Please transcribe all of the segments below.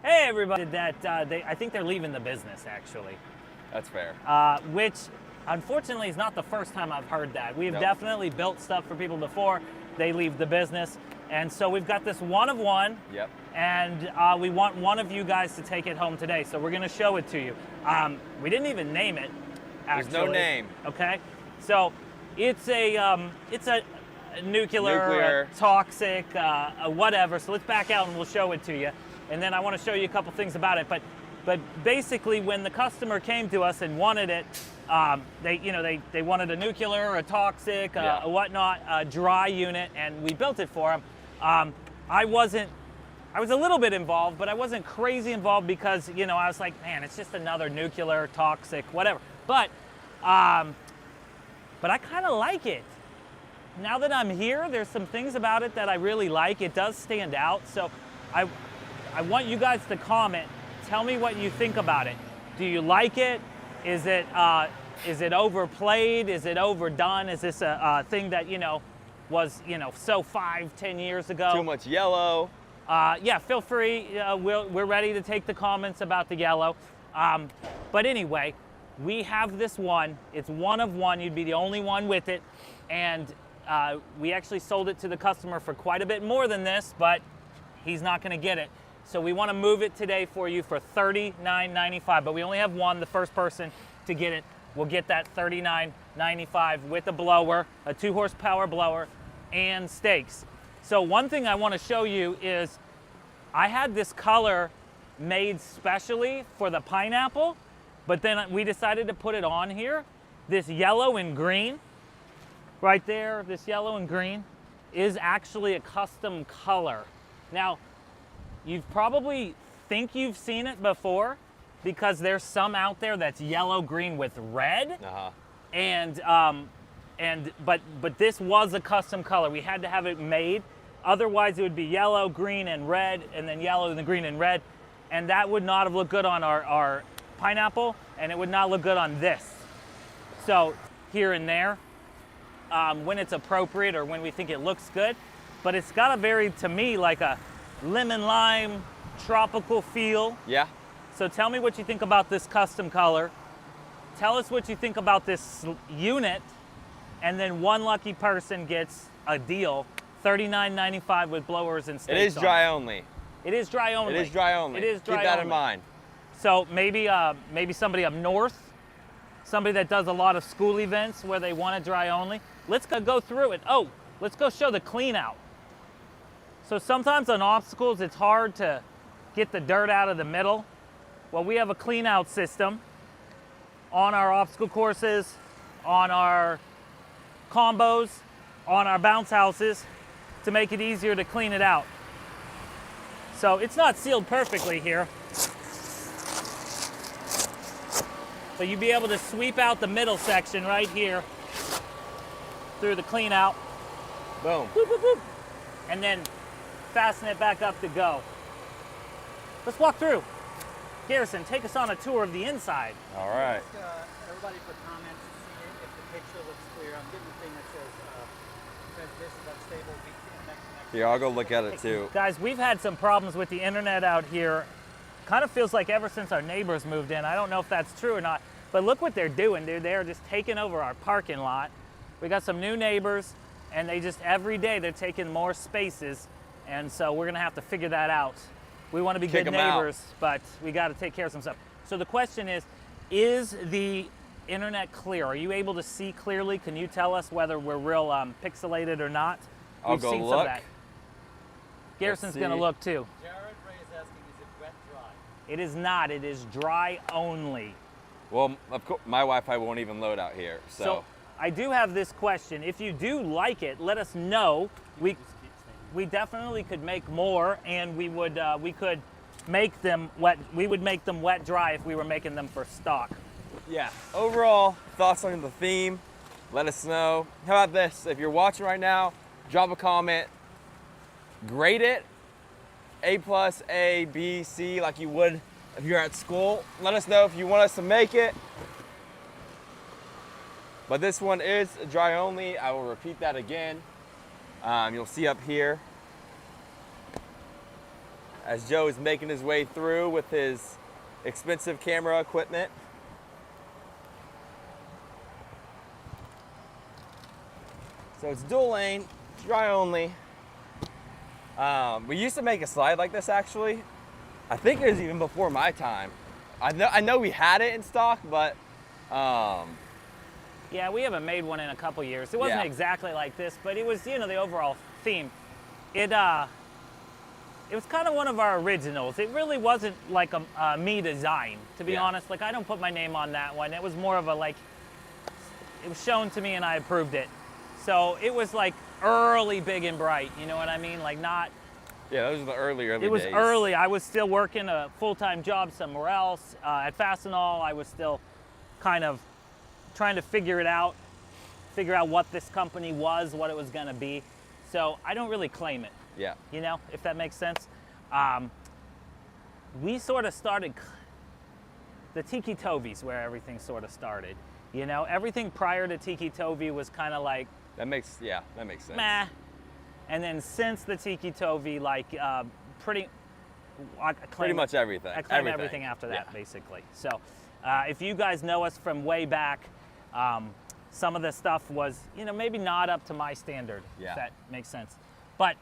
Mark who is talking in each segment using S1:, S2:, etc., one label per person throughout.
S1: Hey, everybody. That I think they're leaving the business, actually.
S2: That's fair.
S1: Which, unfortunately, is not the first time I've heard that. We've
S2: Nope.
S1: definitely built stuff for people before they leave the business. And so we've got this one of one.
S2: Yep.
S1: And we want one of you guys to take it home today. So we're going to show it to you. We didn't even name it, actually.
S2: There's no name.
S1: Okay. So it's a nuclear. Toxic, whatever. So let's back out and we'll show it to you. And then I want to show you a couple things about it. But basically, when the customer came to us and wanted it, they wanted a nuclear, a toxic, a whatnot, a dry unit, and we built it for them. I was a little bit involved, but I wasn't crazy involved because, I was like, man, it's just another nuclear, toxic, whatever. But I kind of like it. Now that I'm here, there's some things about it that I really like. It does stand out. So I want you guys to comment. Tell me what you think about it. Do you like it? Is it overplayed? Is it overdone? Is this a thing that, was, so 5-10 years ago?
S2: Too much yellow.
S1: Yeah, feel free. We're ready to take the comments about the yellow. But anyway, we have this one. It's one of one. You'd be the only one with it. And we actually sold it to the customer for quite a bit more than this, but he's not going to get it. So we want to move it today for you for $39.95. But we only have one. The first person to get it will get that $39.95 with a blower, a 2-horsepower blower, and stakes. So one thing I want to show you is I had this color made specially for the pineapple, but then we decided to put it on here. This yellow and green, right there, this yellow and green, is actually a custom color. Now, you've probably think you've seen it before because there's some out there that's yellow-green with red. But this was a custom color. We had to have it made. Otherwise, it would be yellow, green, and red, and then yellow, and the green, and red. And that would not have looked good on our pineapple, and it would not look good on this. So here and there, when it's appropriate or when we think it looks good. But it's got a very, to me, like a lemon lime tropical feel.
S2: Yeah.
S1: So tell me what you think about this custom color. Tell us what you think about this unit. And then one lucky person gets a deal, $39.95 with blowers and stakes.
S2: It is dry only.
S1: It is dry only.
S2: It is dry only.
S1: It is dry
S2: Keep that
S1: only.
S2: in mind.
S1: So maybe somebody up north, somebody that does a lot of school events where they want it dry only. Let's go through it. Oh, let's go show the clean out. So sometimes on obstacles, it's hard to get the dirt out of the middle. Well, we have a clean out system on our obstacle courses, on our combos, on our bounce houses to make it easier to clean it out. So it's not sealed perfectly here. But you'll be able to sweep out the middle section right here through the clean out.
S2: Boom.
S1: Boop, boop, boop. And then fasten it back up to go. Let's walk through. Garrison, take us on a tour of the inside.
S2: All right.
S3: Everybody for comments to see if the picture looks clear. I'm getting the thing that says transmission unstable.
S2: Here, I'll go look at it too.
S1: Guys, we've had some problems with the internet out here. Kind of feels like ever since our neighbors moved in. I don't know if that's true or not, but look what they're doing, dude. They're just taking over our parking lot. We got some new neighbors, and they just, every day, they're taking more spaces, and so we're gonna have to figure that out. We wanna be good neighbors, but we gotta take care of some stuff. So the question is the internet clear? Are you able to see clearly? Can you tell us whether we're real pixelated or not?
S2: I'll go look. Some of that.
S1: Garrison's gonna look too.
S3: Jared Ray is asking, is it wet dry?
S1: It is not, it is dry only.
S2: Well, of course, my Wi-Fi won't even load out here, so.
S1: I do have this question. If you do like it, let us know. We definitely could make more, and we could make them wet. We would make them wet dry if we were making them for stock.
S2: Yeah. Overall thoughts on the theme? Let us know. How about this? If you're watching right now, drop a comment. Grade it. A+, A, B, C, like you would if you're at school. Let us know if you want us to make it. But this one is dry only. I will repeat that again. You'll see up here. as Joe is making his way through with his expensive camera equipment. So it's dual lane, dry only. We used to make a slide like this actually. I think it was even before my time. I know we had it in stock, but
S1: Yeah, we haven't made one in a couple years. It wasn't
S2: Yeah.
S1: exactly like this, but it was, the overall theme. It was kind of one of our originals. It really wasn't like a me design, to be
S2: Yeah.
S1: honest. Like, I don't put my name on that one. It was more of a, like, it was shown to me and I approved it. So it was like early Big and Bright, you know what I mean? Like, not,
S2: yeah, those are the early
S1: it was
S2: days.
S1: early. I was still working a full-time job somewhere else. At Fastenal, I was still kind of trying to figure out what this company was, what it was gonna be. So I don't really claim it,
S2: Yeah.
S1: if that makes sense. We sort of started, the Tiki Tovi's where everything sort of started. Everything prior to Tiki Tovi was kind of like,
S2: That makes sense.
S1: meh. And then since the Tiki Tovi, like pretty
S2: much everything.
S1: I claim everything after that,
S2: Yeah.
S1: basically. So if you guys know us from way back, some of the stuff was, maybe not up to my standard,
S2: Yeah.
S1: if that makes sense. But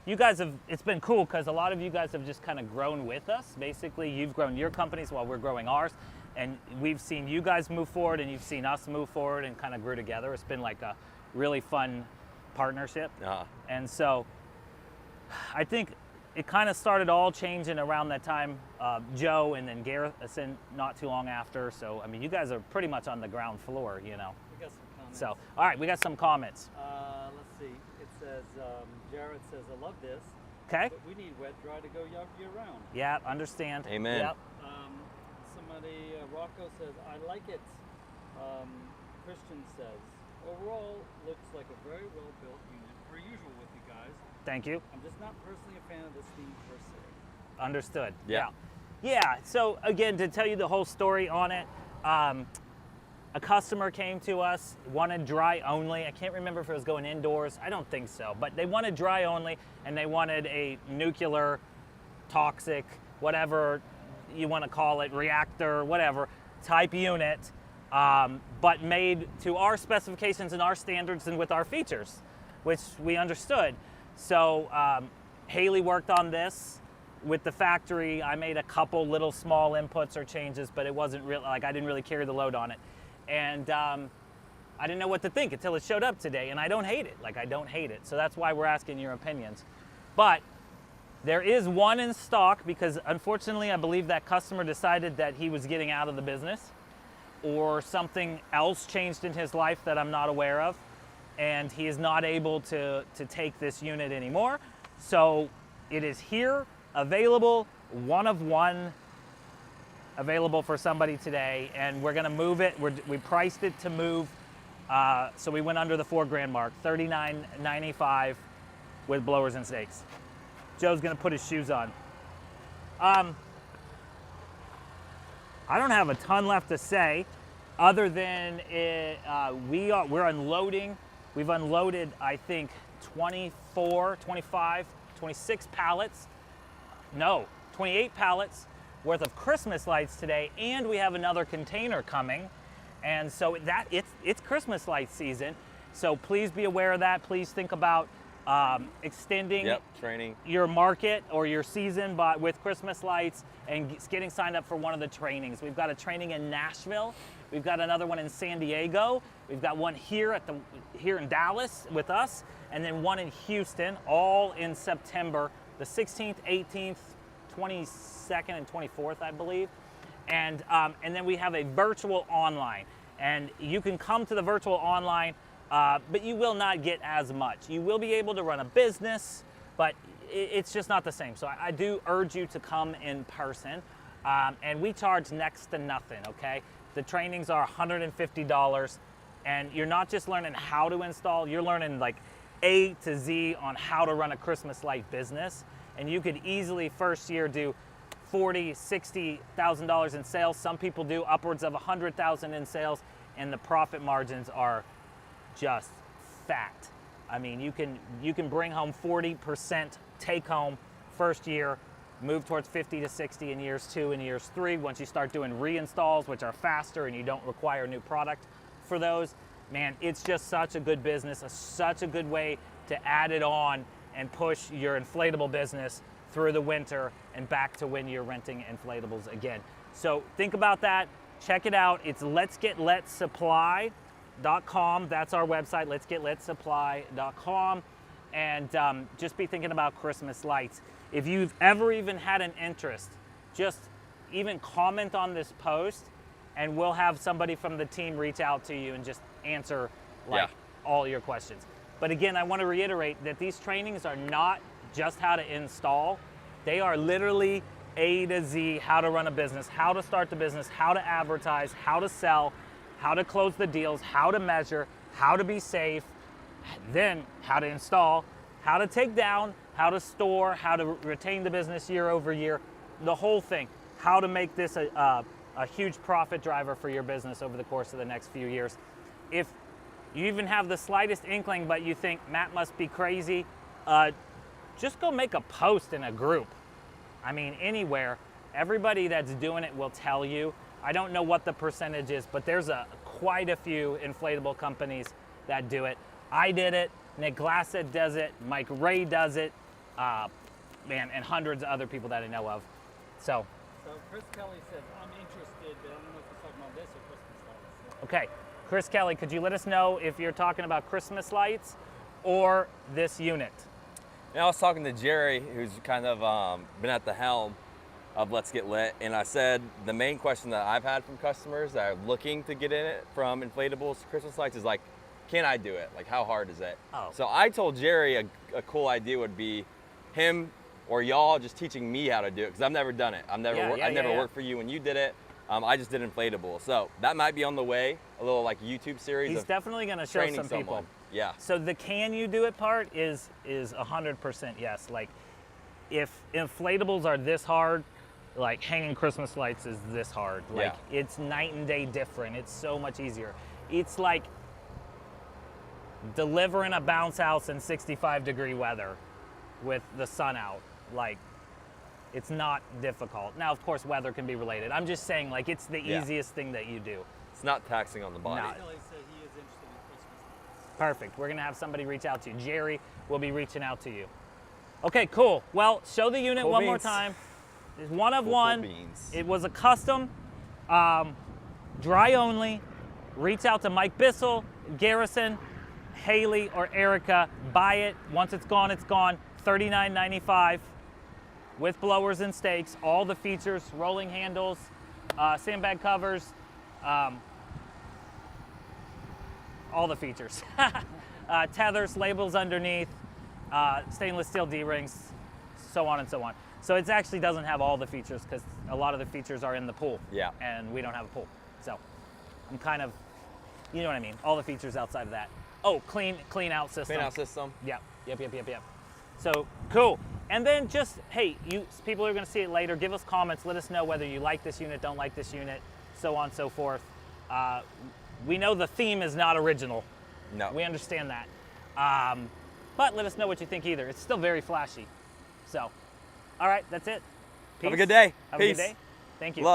S1: you guys it's been cool because a lot of you guys have just kind of grown with us. Basically, you've grown your companies while we're growing ours. And we've seen you guys move forward and you've seen us move forward and kind of grew together. It's been like a really fun partnership.
S2: Uh-huh.
S1: And so I think it kind of started all changing around that time. Joe and then Garrison not too long after. So, I mean, you guys are pretty much on the ground floor,
S3: We got some comments.
S1: So, all right, we got some comments.
S3: Let's see. It says, Jared says, I love this,
S1: Okay?
S3: but we need wet dry to go year round.
S1: Yeah, understand.
S2: Amen.
S1: Yep.
S3: Somebody, Rocco says, I like it. Christian says, overall, looks like a very well built unit, per usual with you guys.
S1: Thank you.
S3: I'm just not personally a fan of this theme per se.
S1: Understood.
S2: Yeah.
S1: Yeah. So again, to tell you the whole story on it, a customer came to us, wanted dry only. I can't remember if it was going indoors. I don't think so, but they wanted dry only, and they wanted a nuclear, toxic, whatever you want to call it, reactor, whatever type unit, but made to our specifications and our standards and with our features, which we understood. So Haley worked on this with the factory. I made a couple little small inputs or changes, but it wasn't real, like I didn't really carry the load on it. And I didn't know what to think until it showed up today, and I don't hate it. Like, I don't hate it. So that's why we're asking your opinions. But there is one in stock because unfortunately I believe that customer decided that he was getting out of the business or something else changed in his life that I'm not aware of, and he is not able to take this unit anymore. So it is here, available, one of one, available for somebody today, and we're gonna move it. We priced it to move, so we went under the $4,000 mark, $39.95 with blowers and stakes. Joe's gonna put his shoes on. I don't have a ton left to say, other than we're unloading. We've unloaded, I think, 24, 25, 26 pallets. No, 28 pallets worth of Christmas lights today, and we have another container coming. And so it's Christmas light season. So please be aware of that. Please think about extending
S2: training
S1: your market or your season with Christmas lights and getting signed up for one of the trainings. We've got a training in Nashville. We've got another one in San Diego. We've got one here in Dallas with us, and then one in Houston, all in September, the 16th, 18th, 22nd, and 24th, I believe. And then we have a virtual online. And you can come to the virtual online, but you will not get as much. You will be able to run a business, but it's just not the same. So I do urge you to come in person. And we charge next to nothing, okay? The trainings are $150, and you're not just learning how to install, you're learning like A to Z on how to run a Christmas light business. And you could easily first year do $40,000, $60,000 in sales. Some people do upwards of $100,000 in sales, and the profit margins are just fat. I mean, you can bring home 40% take home first year move towards 50 to 60 in years 2 and years 3. Once you start doing reinstalls, which are faster and you don't require new product for those, man, it's just such a good business, such a good way to add it on and push your inflatable business through the winter and back to when you're renting inflatables again. So think about that. Check it out. It's letsgetletsupply.com. That's our website, letsgetletsupply.com. And just be thinking about Christmas lights. If you've ever even had an interest, just even comment on this post and we'll have somebody from the team reach out to you and just answer all your questions. But again, I want to reiterate that these trainings are not just how to install. They are literally A to Z, how to run a business, how to start the business, how to advertise, how to sell, how to close the deals, how to measure, how to be safe, then how to install, how to take down, how to store, how to retain the business year over year, the whole thing, how to make this a huge profit driver for your business over the course of the next few years. If you even have the slightest inkling, but you think Matt must be crazy, just go make a post in a group. I mean, anywhere. Everybody that's doing it will tell you. I don't know what the percentage is, but there's quite a few inflatable companies that do it. I did it, Nick Glassett does it, Mike Ray does it, man, and hundreds of other people that I know of. So
S3: Chris Kelly says, I'm interested, but I don't know if he's talking about this or Christmas lights.
S1: Okay, Chris Kelly, could you let us know if you're talking about Christmas lights or this unit?
S2: And I was talking to Jerry, who's kind of been at the helm of Let's Get Lit, and I said the main question that I've had from customers that are looking to get in it from inflatables to Christmas lights is like, can I do it? Like, how hard is it?
S1: Oh.
S2: So I told Jerry a cool idea would be him or y'all just teaching me how to do it, because I've never done it. I've never worked for you when you did it. I just did inflatable. So that might be on the way, a little like YouTube series.
S1: He's definitely going to show
S2: training
S1: some people.
S2: someone. Yeah.
S1: So the can you do it part is 100% yes. Like, if inflatables are this hard, like hanging Christmas lights is this hard. Like, it's night and day different. It's so much easier. It's like delivering a bounce house in 65-degree weather with the sun out. Like, it's not difficult. Now, of course, weather can be related. I'm just saying, like, it's the easiest thing that you do.
S2: It's not taxing on the body.
S1: No.
S3: Kelly said he is interested in Christmas lights.
S1: Perfect. We're going to have somebody reach out to you. Jerry will be reaching out to you. Okay, cool. Well, show the unit
S2: Cool
S1: one more
S2: beans.
S1: time. It's one of
S2: Cool
S1: one.
S2: beans.
S1: It was a custom, dry only. Reach out to Mike Bissell, Garrison, Haley, or Erica. Buy it. Once it's gone, it's gone. $39.95 with blowers and stakes. All the features, rolling handles, sandbag covers, all the features. Tethers, labels underneath, stainless steel D-rings, so on and so on. So it actually doesn't have all the features because a lot of the features are in the pool.
S2: Yeah.
S1: And we don't have a pool. So I'm kind of, you know what I mean, all the features outside of that. Oh, clean out system.
S2: Clean out system.
S1: Yep. So cool. And then just, hey, people are going to see it later. Give us comments. Let us know whether you like this unit, don't like this unit, so on and so forth. We know the theme is not original.
S2: No.
S1: We understand that. But let us know what you think either. It's still very flashy. So, all right, that's it. Peace.
S2: Have a good day.
S1: Have
S2: Peace.
S1: a good day. Thank you.
S2: Love.